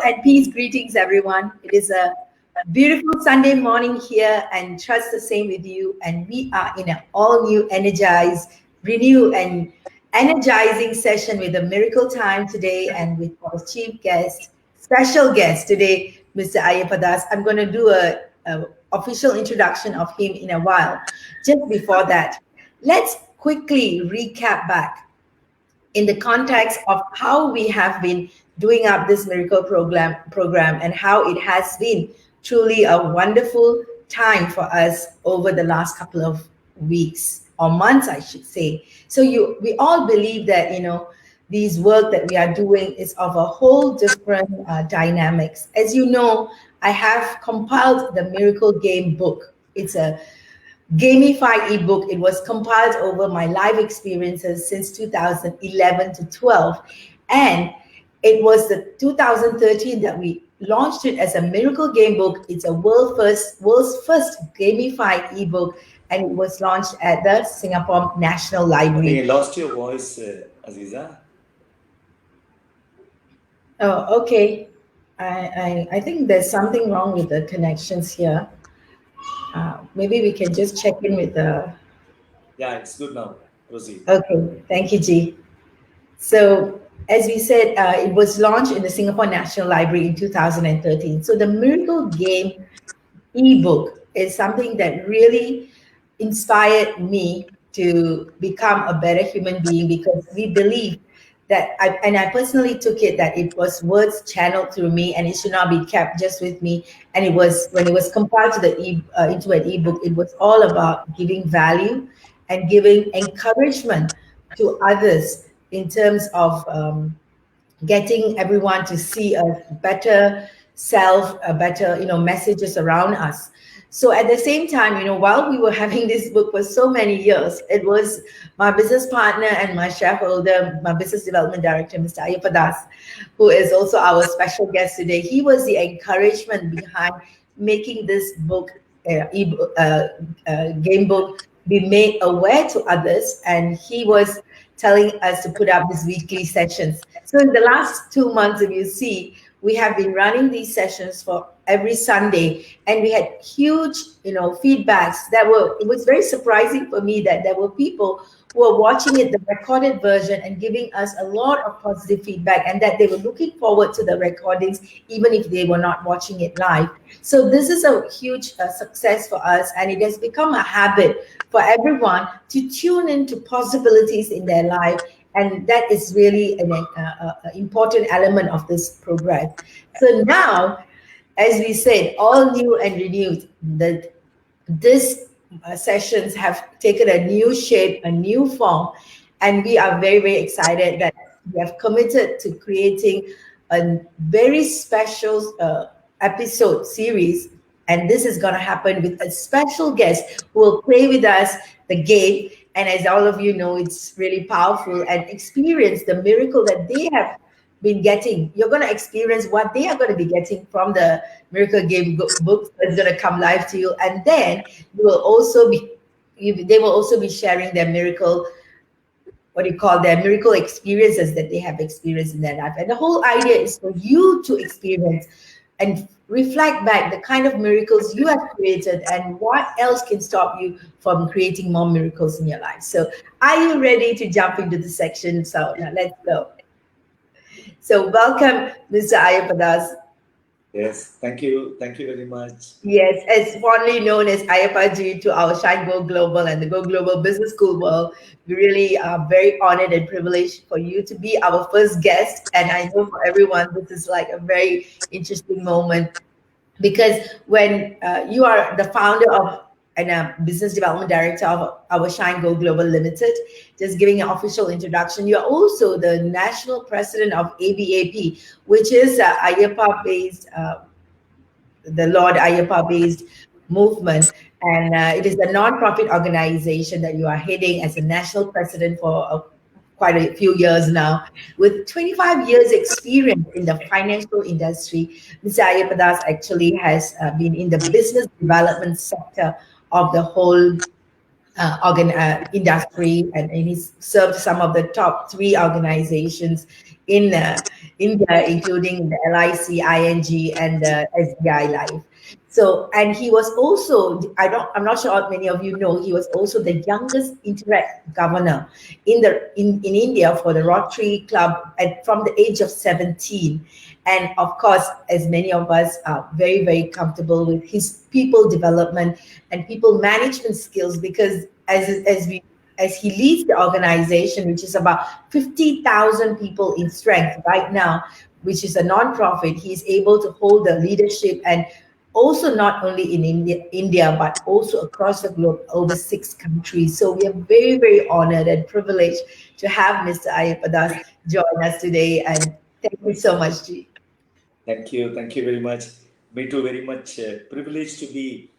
and peace. Greetings, everyone. It is a beautiful Sunday morning here, and trust the same with you. And we are in an all-new, energized, renew, and energizing session with a miracle time today, and with our chief guest, special guest today, Mr. Ayyappa. I'm going to do a official introduction of him in a while. Just before that, let's quickly recap back in the context of how we have been doing up this miracle program and how it has been truly a wonderful time for us over the last couple of weeks or months, I should say. So we all believe that, these work that we are doing is of a whole different dynamics. As you know, I have compiled the Miracle Game book. It's a gamified ebook. It was compiled over my live experiences since 2011 to 12, and it was the 2013 that we launched it as a miracle game book. It's a world's first gamified ebook, and it was launched at the Singapore National Library. I think you lost your voice, Azeeza. Oh, okay. I think there's something wrong with the connections here. Maybe we can just check in with the... Yeah, it's good now. Proceed. Okay, thank you, G. So, as we said, it was launched in the Singapore National Library in 2013. So the Miracle Game ebook is something that really inspired me to become a better human being, because we believe that, I personally took it that it was words channeled through me, and it should not be kept just with me. And it was, when it was compiled to into an ebook, it was all about giving value and giving encouragement to others in terms of getting everyone to see a better self, a better, messages around us. So at the same time, while we were having this book for so many years, it was my business partner and my shareholder, my business development director, Mr. Ayyappa, who is also our special guest today. He was the encouragement behind making this book, game book, be made aware to others, and he was telling us to put up these weekly sessions. So in the last 2 months, if you see, we have been running these sessions for every Sunday, and we had huge, feedbacks it was very surprising for me that there were people who were watching it, the recorded version, and giving us a lot of positive feedback, and that they were looking forward to the recordings, even if they were not watching it live. So this is a huge success for us, and it has become a habit for everyone to tune into possibilities in their life. And that is really an important element of this program. So now, as we said, all new and renewed, that these sessions have taken a new shape, a new form, and we are very, very excited that we have committed to creating a very special episode series. And this is going to happen with a special guest who will play with us the game. And as all of you know, it's really powerful, and experience the miracle that they have been getting. You're going to experience what they are going to be getting from the Miracle Game book that's going to come live to you. And then they will also be sharing their miracle, their miracle experiences that they have experienced in their life. And the whole idea is for you to experience and reflect back the kind of miracles you have created, and what else can stop you from creating more miracles in your life. So are you ready to jump into the section? So now let's go. So welcome, Mr. Ayyappa. Yes, thank you. Thank you very much. Yes, as fondly known as Ayyappa Ji to our Shine Go Global and the Go Global Business School world, we really are very honored and privileged for you to be our first guest. And I know for everyone, this is like a very interesting moment, because when you are the founder of and a business development director of our Shine Go Global Limited, just giving an official introduction, you're also the national president of ABAP, which is Ayyappa-based, the Lord Ayyappa-based movement. And it is a non-profit organization that you are heading as a national president for quite a few years now, with 25 years experience in the financial industry. Mr. Ayyappa actually has been in the business development sector of the whole industry, and he's served some of the top three organizations in India, including the LIC, ING, and SBI Life. So, and he was also, I'm not sure how many of you know, he was also the youngest interact governor in India for the Rotary Club from the age of 17. And of course, as many of us are very, very comfortable with his people development and people management skills, because as he leads the organization, which is about 50,000 people in strength right now, which is a non-profit, he's able to hold the leadership, and also not only in India, but also across the globe, over 6 countries. So we are very, very honored and privileged to have Mr. Ayyappa join us today. And thank you so much, G. Thank you very much. Me too, very much privileged to be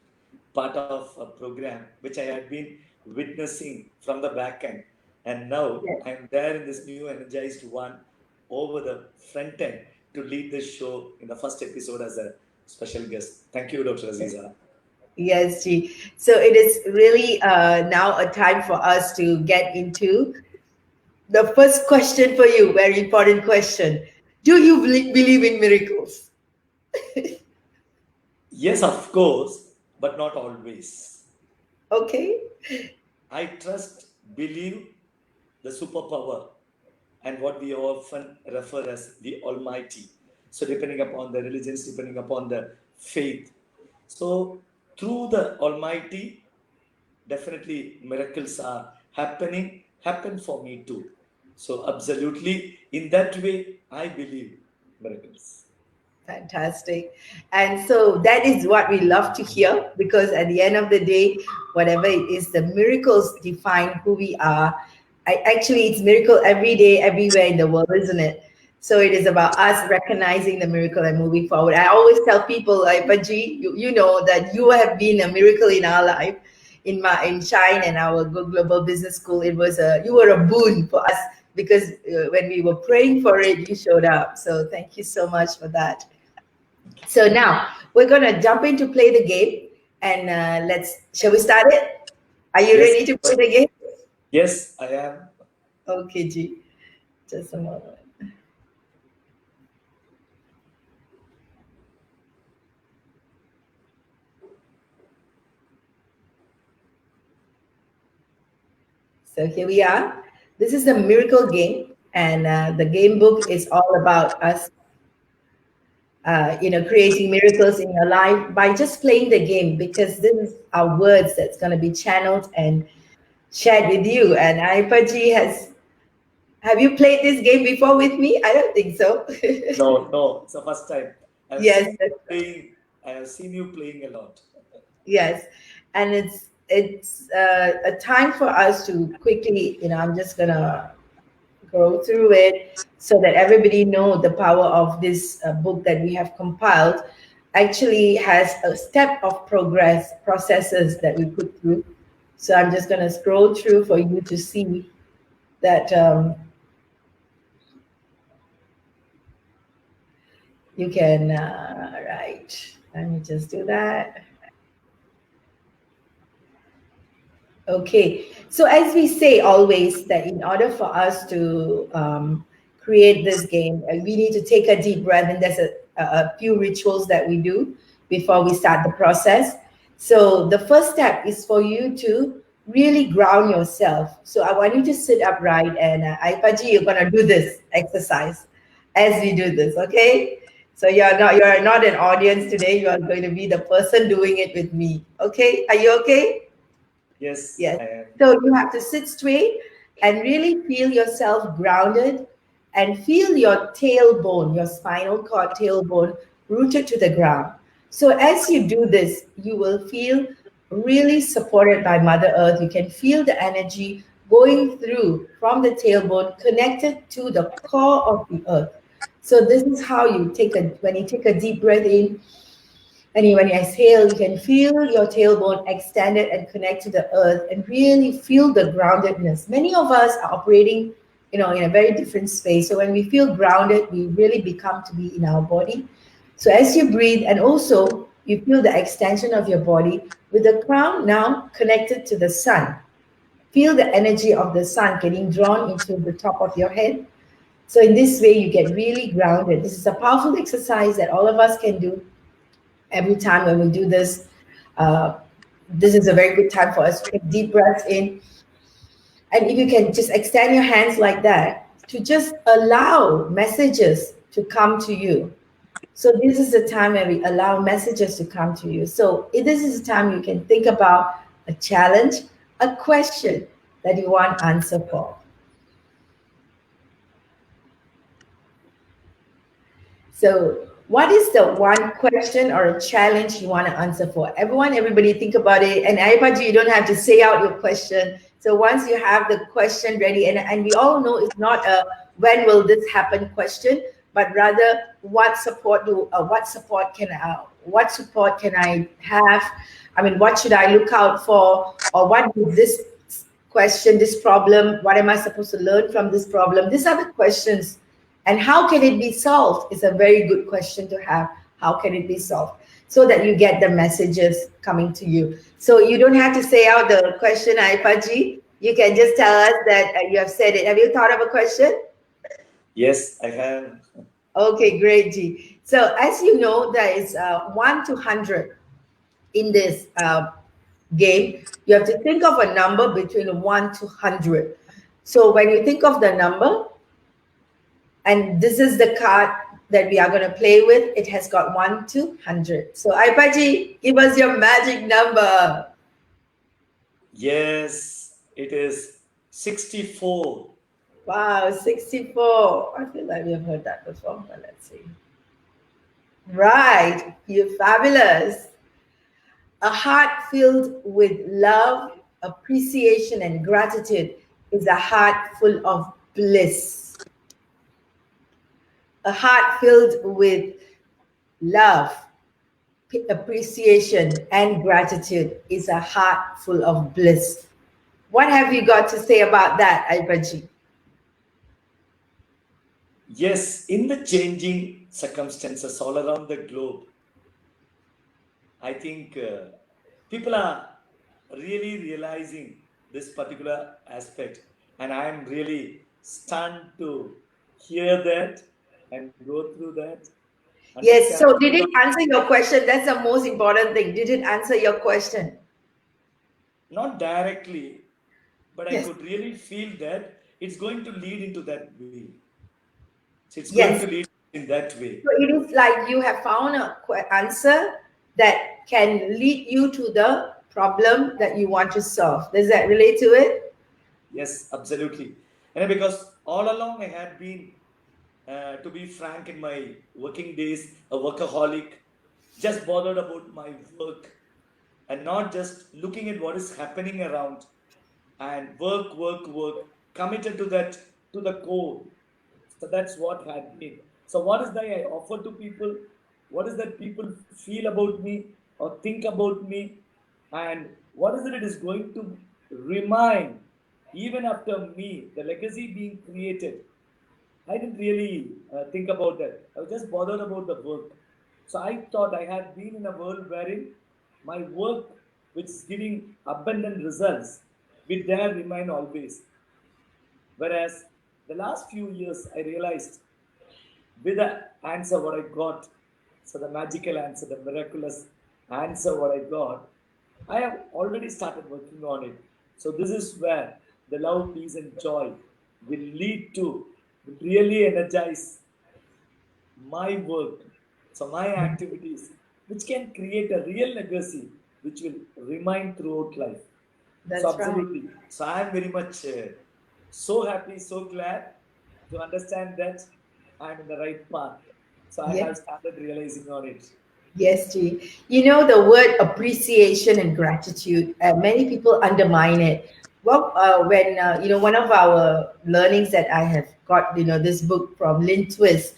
part of a program which I had been witnessing from the back end. And now Yes. I'm there in this new energized one over the front end to lead the show in the first episode as a special guest. Thank you, Dr. Azeeza. Yes, G. So it is really now a time for us to get into the first question for you. Very important question. Do you believe in miracles? Yes, of course, but not always. Okay. I trust, believe the superpower and what we often refer as the Almighty. So, depending upon the religions, depending upon the faith. So, through the Almighty, definitely miracles are happen for me too. So, absolutely, in that way, I believe miracles. Fantastic. And so that is what we love to hear, because at the end of the day, whatever it is, the miracles define who we are. Actually, it's miracle every day, everywhere in the world, isn't it? So it is about us recognizing the miracle and moving forward. I always tell people, like, Paji, you know that you have been a miracle in our life, in Shine and our Go Global Business School. You were a boon for us, because when we were praying for it, you showed up. So thank you so much for that. So now we're gonna jump in to play the game, and shall we start it? Are you Yes, ready to play the game? yes, I am. Okay, G. Just a moment. So here we are. This is the miracle game, and the game book is all about us, creating miracles in your life by just playing the game, because this are words that's going to be channeled and shared with you. And Aipaji have you played this game before with me? I don't think so. No, no, it's the first time. I've Yes, seen playing. I have seen you playing a lot. yes, and it's a time for us to quickly. I'm just gonna go through it so that everybody know the power of this book that we have compiled. Actually, has a step of progress processes that we put through. So I'm just gonna scroll through for you to see that you can. Right. Let me just do that. Okay, so as we say always, that in order for us to create this game, we need to take a deep breath, and there's a few rituals that we do before we start the process. So the first step is for you to really ground yourself. So I want you to sit upright, and Aipaji, you're gonna do this exercise as we do this, okay? So you're not an audience today. You are going to be the person doing it with me. Okay? Are you okay? Yes, Yes. I am. So you have to sit straight and really feel yourself grounded, and feel your tailbone, your spinal cord tailbone rooted to the ground. So as you do this, you will feel really supported by Mother Earth. You can feel the energy going through from the tailbone connected to the core of the earth. So this is how when you take a deep breath in, and when you exhale, you can feel your tailbone extended and connect to the earth, and really feel the groundedness. Many of us are operating, in a very different space. So when we feel grounded, we really become to be in our body. So as you breathe, and also You feel the extension of your body with the crown now connected to the sun. Feel the energy of the sun getting drawn into the top of your head. So in this way, you get really grounded. This is a powerful exercise that all of us can do every time when we do this. Uh, this is a very good time for us to take deep breaths in. And if you can just extend your hands like that to just allow messages to come to you. So this is the time when we allow messages to come to you. So this is the time you can think about a challenge, a question that you want answer for. So what is the one question or a challenge you want to answer for? Everybody think about it. And everybody, you don't have to say out your question. So once you have the question ready, and we all know it's not a when will this happen question, but rather what support can I have? I mean, what should I look out for? Or what is this question, this problem? What am I supposed to learn from this problem? These are the questions. And how can it be solved is a very good question to have. How can it be solved? So that you get the messages coming to you. So you don't have to say out the question, Aipaji. You can just tell us that you have said it. Have you thought of a question? Yes, I have. Okay, great, G. So as you know, there is 1 to 100 in this game. You have to think of a number between 1 to 100. So when you think of the number, and this is the card that we are going to play with. It has got 1 to 100. So Aipaji, give us your magic number. Yes, it is 64. Wow, 64. I feel like we have heard that before, but let's see. Right, you're fabulous. A heart filled with love, appreciation, and gratitude is a heart full of bliss. A heart filled with love, appreciation, and gratitude is a heart full of bliss. What have you got to say about that, Aipaji? Yes, in the changing circumstances all around the globe, I think people are really realizing this particular aspect, and I am really stunned to hear that and go through that, Yes, understand. so did it answer your question? That's the most important thing. Did it answer your question? Not directly, but I Yes. could really feel that it's going to lead into that way. So it's going Yes. to lead in that way. So it is like you have found a answer that can lead you to the problem that you want to solve. Does that relate to it? Yes, absolutely. And because all along I had been, to be frank, in my working days, a workaholic, just bothered about my work and not just looking at what is happening around, and work, committed to that, to the core. So that's what had been. So what is that I offer to people? What is that people feel about me or think about me? And what is it is going to remain even after me, the legacy being created? I didn't really think about that. I was just bothered about the work. So I thought I had been in a world wherein my work, which is giving abundant results, will there remain always. Whereas the last few years, I realized with the answer what I got, so the magical answer, the miraculous answer what I got, I have already started working on it. So this is where the love, peace, and joy will lead to really energize my work, so my activities, which can create a real legacy which will remain throughout life. So That's right. absolutely. So I am very much so happy, so glad to understand that I'm in the right path. So I Yeah. have started realizing on it. Yes, G. You know, the word appreciation and gratitude, many people undermine it. Well, one of our learnings that I have got, this book from Lynn Twist,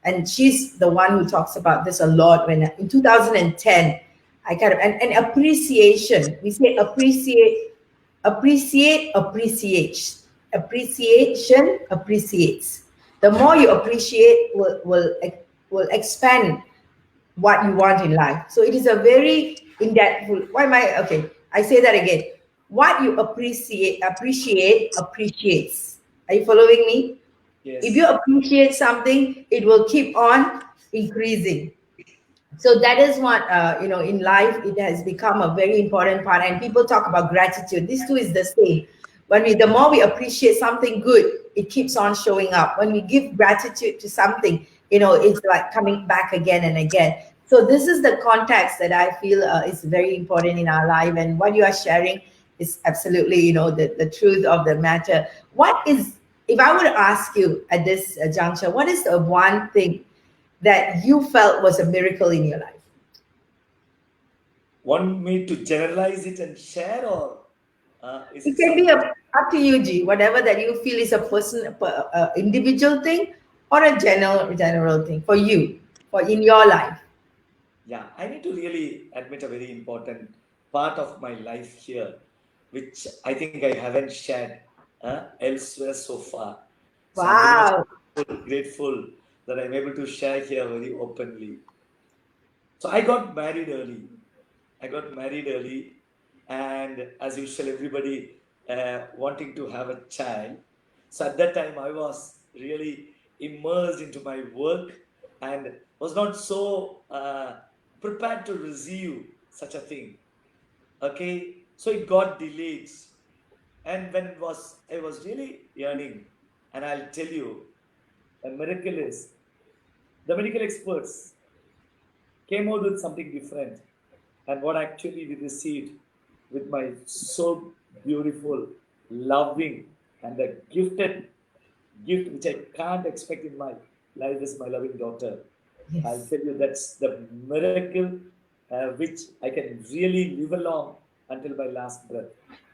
and she's the one who talks about this a lot. When in 2010, I kind of, and appreciation, we say appreciation appreciates. The more you appreciate will expand what you want in life. So it is a very in-depth. Why am I okay? I say that again. What you appreciates. Are you following me? If you Yes. appreciate something, it will keep on increasing. So that is what in life it has become a very important part, and people talk about gratitude. This too is the same. The more we appreciate something good, it keeps on showing up. When we give gratitude to something, it's like coming back again and again. So this is the context that I feel is very important in our life, and what you are sharing is absolutely the truth of the matter. What is, if I were to ask you at this juncture, what is the one thing that you felt was a miracle in your life? Want me to generalize it and share, or is It it can be something? up to you, G. Whatever that you feel is a individual thing, or a general thing for you, for in your life. Yeah, I need to really admit a very important part of my life here, which I think I haven't shared elsewhere so far. So I'm very much Wow. grateful that I'm able to share here very openly. So I got married early. I got married early, and as usual, everybody wanting to have a child. So at that time, I was really immersed into my work and was not so prepared to receive such a thing. Okay, so it got delayed, and when I was really yearning, and I'll tell you, a miracle is the medical experts came out with something different, and what actually we received with my so beautiful, loving, and a gifted gift which I can't expect in my life is my loving daughter. I'll Yes. tell you that's the miracle which I can really live along until my last breath.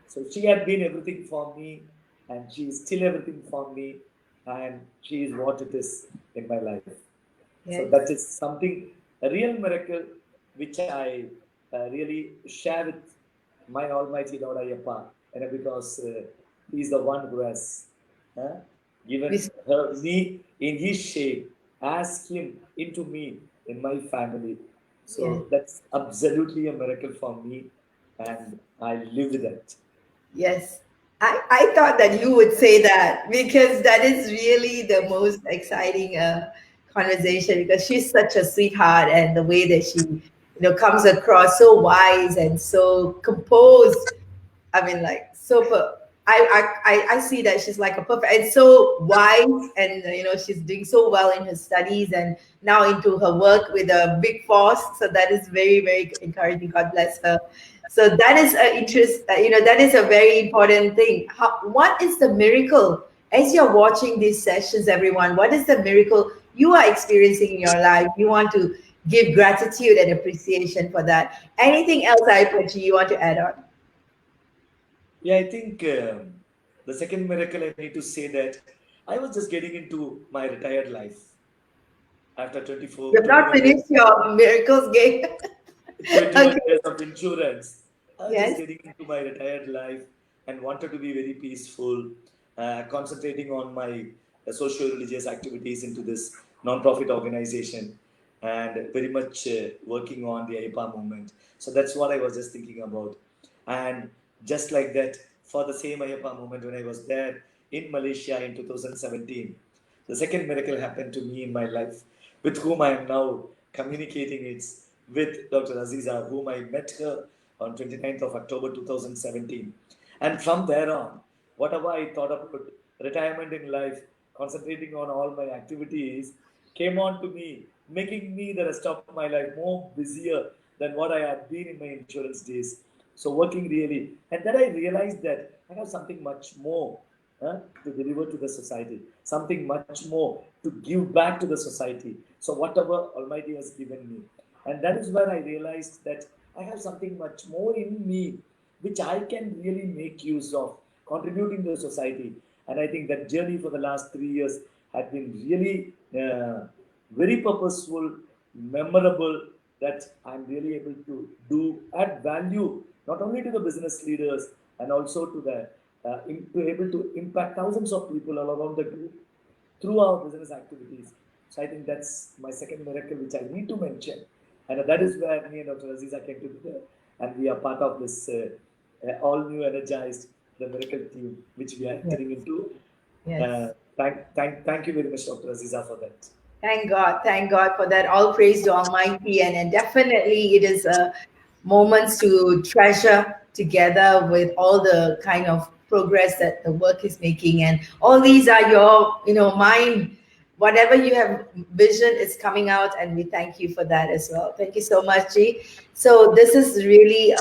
So she had been everything for me, and she is still everything for me, and she is what it is in my life. So Yes. that is something, a real miracle, which I really share with my Almighty Lord Ayyappa, because He is the one who has uh, given This- me in His shape, as Him into me in my family. Yes. So that's absolutely a miracle for me, and I live with it. Yes. I thought that you would say that, because that is really the most exciting conversation, because she's such a sweetheart, and the way that she comes across so wise and so composed. I mean, like super. I see that she's like a perfect and so wise, and she's doing so well in her studies, and now into her work with a big force. So that is very very encouraging. God bless her. So that is a interest. That is a very important thing. What is the miracle as you're watching these sessions, everyone? What is the miracle you are experiencing in your life? You want to give gratitude and appreciation for that. Anything else, Ayyappa, you want to add on? Yeah, I think the second miracle I need to say that I was just getting into my retired life after You've not 21 years, finished your miracles game. 21 Okay. years of insurance. I was just Yes. getting into my retired life and wanted to be very peaceful, concentrating on my social religious activities into this non-profit organization, and very much working on the Ayyappa movement. So that's what I was just thinking about. And just like that, for the same Ayyappa movement, when I was there in Malaysia in 2017, the second miracle happened to me in my life, with whom I am now communicating. It's with Dr. Azeeza, whom I met her on 29th of October 2017. And from there on, whatever I thought about retirement in life, concentrating on all my activities, came on to me, making me the rest of my life more busier than what I had been in my insurance days. So working really, and then I realized that I have something much more to deliver to the society, something much more to give back to the society. So whatever Almighty has given me, and that is where I realized that I have something much more in me which I can really make use of, contributing to the society. And I think that journey for the last 3 years had been really very purposeful, memorable, that I'm really able to do, add value not only to the business leaders and also to the to able to impact thousands of people all around the globe through our business activities. So I think that's my second miracle which I need to mention. And that is where me and Dr. Azeeza came together, and we are part of this all new energized the miracle team, which we are Yes. entering into. Yes. Thank you very much, Dr. Azeeza, for that. Thank God for that. All praise to Almighty, and definitely it is a moments to treasure together with all the kind of progress that the work is making, and all these are your, mind. Whatever you have vision is coming out, and we thank you for that as well. Thank you so much, G. So this is really,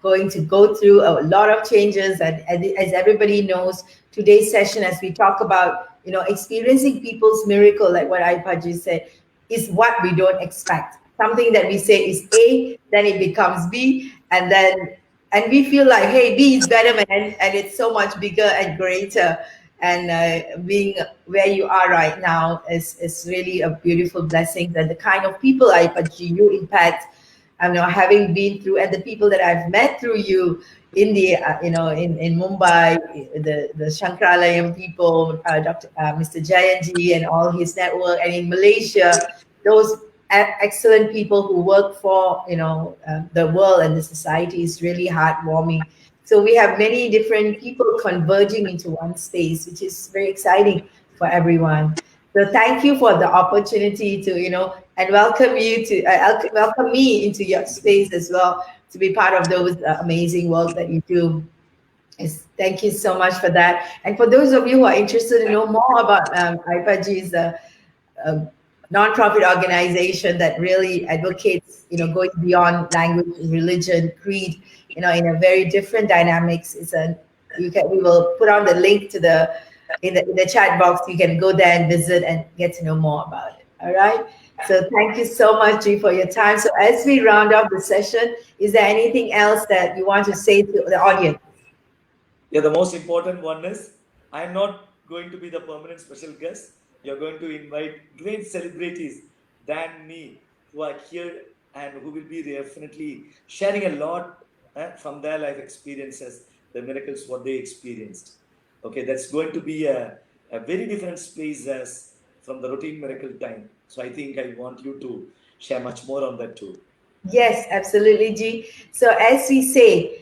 going to go through a lot of changes, and as everybody knows, today's session, as we talk about, experiencing people's miracle, like what Aipaji said, is what we don't expect. Something that we say is A, then it becomes B, and we feel like, hey, B is better, man, and it's so much bigger and greater. And being where you are right now is really a beautiful blessing. And the kind of people Aipaji you impact, having been through, and the people that I've met through you in the, in Mumbai, the Shankralayam people, Mr. Jayanji and all his network, and in Malaysia, those excellent people who work for, the world and the society is really heartwarming. So we have many different people converging into one space, which is very exciting for everyone. So thank you for the opportunity to, and welcome you to welcome me into your space as well, to be part of those amazing work that you do. Yes, thank you so much for that. And for those of you who are interested to know more about IPAG's a non-profit organization that really advocates, going beyond language, religion, creed, in a very different dynamics. We will put on the link to the in the chat box. You can go there and visit and get to know more about it. All right. So thank you so much, G, for your time. So as we round off the session, is there anything else that you want to say to the audience? Yeah, the most important one is I'm not going to be the permanent special guest. You're going to invite great celebrities than me who are here and who will be definitely sharing a lot from their life experiences, the miracles, what they experienced. Okay, that's going to be a very different space as from the routine miracle time. So I think I want you to share much more on that too. Yes, absolutely, G. So as we say,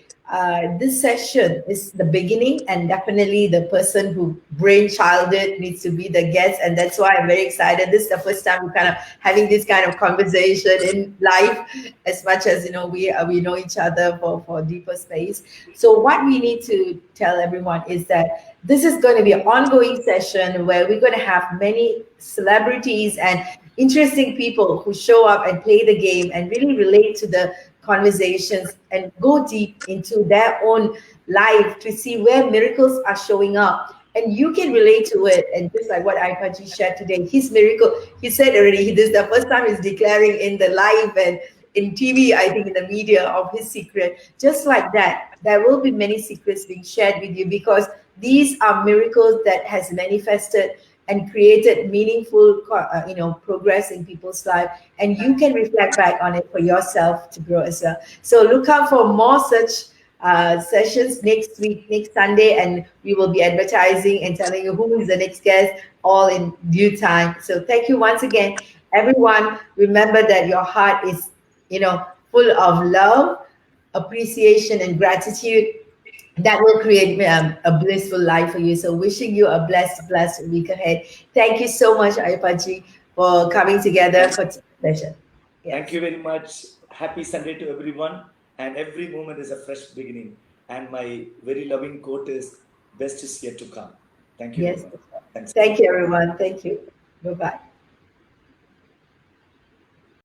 this session is the beginning, and definitely the person who brainchild it needs to be the guest, and that's why I'm very excited. This is the first time we're kind of having this kind of conversation in life, as much as we know each other for deeper space. So what we need to tell everyone is that this is going to be an ongoing session where we're going to have many celebrities and interesting people who show up and play the game and really relate to the conversations and go deep into their own life to see where miracles are showing up. And you can relate to it. And just like what Aipaji shared today, his miracle, he said already, this is the first time he's declaring in the live and in TV, I think in the media, of his secret. Just like that, there will be many secrets being shared with you, because these are miracles that has manifested and created meaningful, progress in people's life, and you can reflect back on it for yourself to grow as well. So look out for more such sessions next week, next Sunday, and we will be advertising and telling you who is the next guest, all in due time. So thank you once again, everyone. Remember that your heart is, full of love, appreciation, and gratitude. That will create a blissful life for you. So wishing you a blessed week ahead. Thank you so much, Aipaji, for coming together for today's session. Thank Yes. you very much. Happy Sunday to everyone. And every moment is a fresh beginning. And my very loving quote is best is yet to come. Thank you very Yes. much. Thanks a Thank lot. you, everyone. Thank you. Bye-bye.